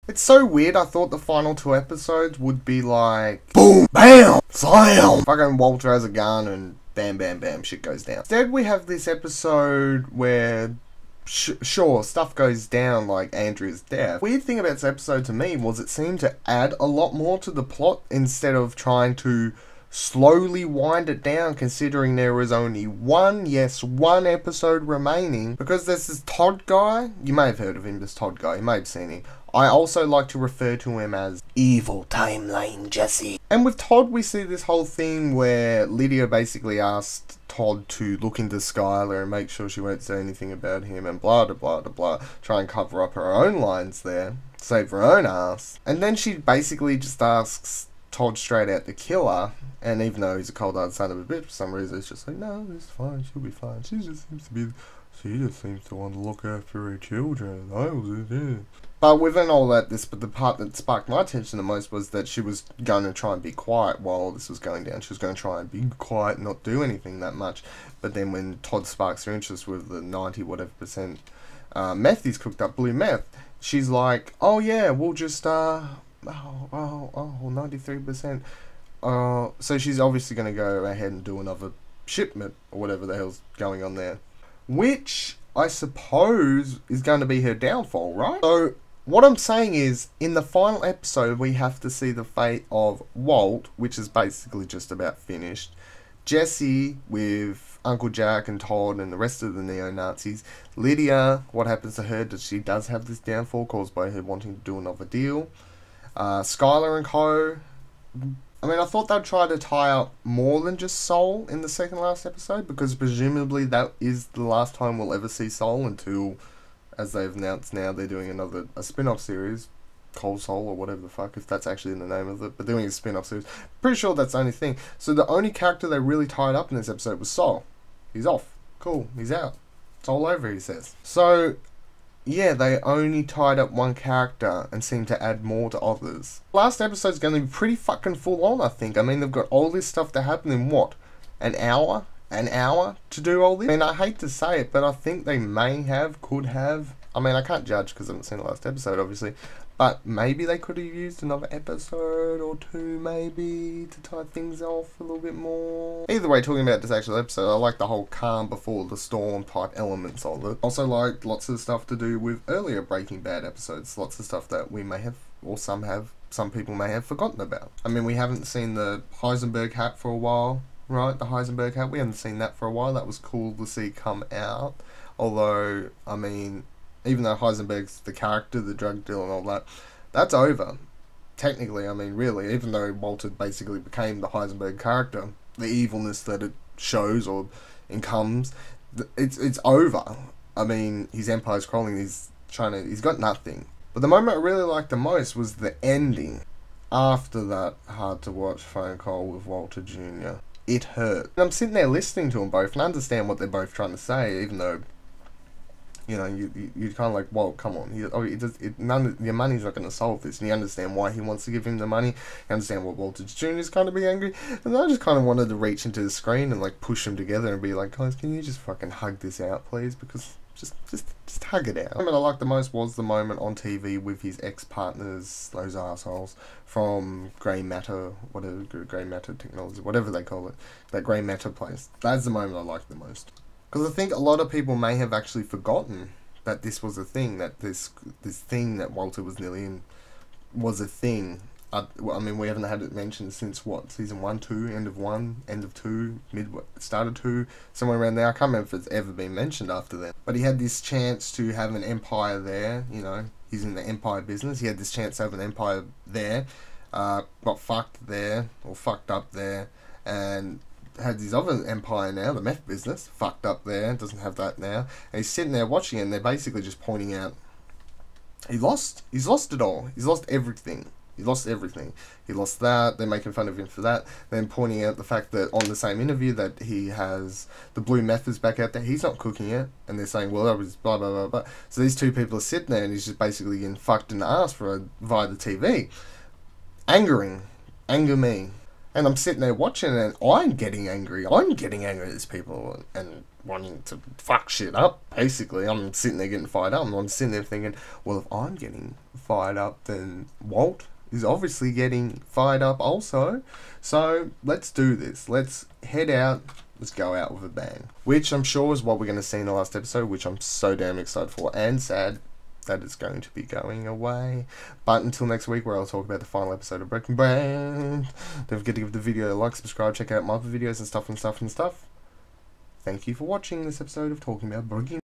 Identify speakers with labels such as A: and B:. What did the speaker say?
A: It's so weird. I thought the final 2 episodes would be like boom, bam, slam. Fucking Walter has a gun and bam, bam, bam, shit goes down. Instead, we have this episode where sure, stuff goes down like Andrea's death. Weird thing about this episode to me was it seemed to add a lot more to the plot instead of trying to slowly wind it down, considering there was only one episode remaining. Because there's this Todd guy, you may have heard of him, this Todd guy, you may have seen him. I also like to refer to him as Evil Timeline Jesse. And with Todd, we see this whole thing where Lydia basically asked Todd to look into Skylar and make sure she won't say anything about him and blah blah blah blah blah, try and cover up her own lines there, save her own ass. And then she basically just asks Todd straight out to kill her, and even though he's a cold-hearted son of a bitch, for some reason it's just like, no, it's fine, she'll be fine. She just seems to want to look after her children. But within all that, the part that sparked my attention the most was that she was going to try and be quiet while this was going down. She was going to try and be quiet and not do anything that much. But then when Todd sparks her interest with the 90 whatever percent meth he's cooked up, blue meth, she's like, oh yeah, we'll just 93%. So she's obviously going to go ahead and do another shipment or whatever the hell's going on there, which I suppose is going to be her downfall, right? So what I'm saying is, in the final episode, we have to see the fate of Walt, which is basically just about finished. Jesse with Uncle Jack and Todd and the rest of the neo-Nazis. Lydia, what happens to her? She does have this downfall caused by her wanting to do another deal. Skylar and co. I mean, I thought they'd try to tie up more than just Soul in the second last episode, because presumably that is the last time we'll ever see Soul until, as they've announced now, they're doing a spin-off series, Cold Soul or whatever the fuck, if that's actually in the name of it, but doing a spin-off series. Pretty sure that's the only thing. So the only character they really tied up in this episode was Soul. He's off. Cool. He's out. It's all over, he says. So yeah, they only tied up one character and seem to add more to others. Last episode's going to be pretty fucking full on, I think. I mean, they've got all this stuff to happen in what? An hour? An hour to do all this? I mean, I hate to say it, but I think they could have. I mean, I can't judge because I haven't seen the last episode, obviously. But maybe they could have used another episode or two, maybe, to tie things off a little bit more. Either way, talking about this actual episode, I like the whole calm before the storm type elements of it. Also like lots of stuff to do with earlier Breaking Bad episodes. Lots of stuff that we may have, or some people may have forgotten about. I mean, we haven't seen the Heisenberg hat for a while, right? The Heisenberg hat, we haven't seen that for a while. That was cool to see come out. Although, I mean, even though Heisenberg's the character, the drug deal and all that, that's over. Technically, I mean, really, even though Walter basically became the Heisenberg character, the evilness that it shows or encomes, it's over. I mean, his empire's crawling, he's got nothing. But the moment I really liked the most was the ending. After that hard-to-watch phone call with Walter Jr. It hurt. And I'm sitting there listening to them both and I understand what they're both trying to say, even though, you know, you're kind of like, well, come on. Your money's not going to solve this. And you understand why he wants to give him the money. You understand what Walter Jr. is kind of be angry. And I just kind of wanted to reach into the screen and, like, push them together and be like, guys, can you just fucking hug this out, please? Because just hug it out. The moment I liked the most was the moment on TV with his ex-partners, those assholes, from Grey Matter, whatever, Grey Matter Technology, whatever they call it. That Grey Matter place. That's the moment I liked the most. Because I think a lot of people may have actually forgotten that this was a thing, that this thing that Walter was nearly in was a thing. I mean, we haven't had it mentioned since, what, season 1, 2, end of 1, end of 2, start of 2, somewhere around there. I can't remember if it's ever been mentioned after that. But he had this chance to have an empire there, you know, he's in the empire business. He had this chance to have an empire there, got fucked there, or fucked up there, and had his other empire now, the meth business, fucked up there, doesn't have that now. And he's sitting there watching it, and they're basically just pointing out, he's lost it all. He's lost everything. He lost everything. He lost that. They're making fun of him for that. Then pointing out the fact that on the same interview that he has the blue meth is back out there. He's not cooking it. And they're saying, well, that was blah, blah, blah, blah. So these two people are sitting there and he's just basically getting fucked in the ass via the TV. Anger me. And I'm sitting there watching it, and I'm getting angry. I'm getting angry at these people and wanting to fuck shit up, basically. I'm sitting there getting fired up, and I'm sitting there thinking, well, if I'm getting fired up, then Walt is obviously getting fired up also. So let's do this. Let's head out. Let's go out with a bang. Which I'm sure is what we're going to see in the last episode, which I'm so damn excited for, and sad that it's going to be going away. But until next week, where I'll talk about the final episode of Breaking Bad. Don't forget to give the video a like, subscribe, check out my other videos and stuff. Thank you for watching this episode of Talking About Breaking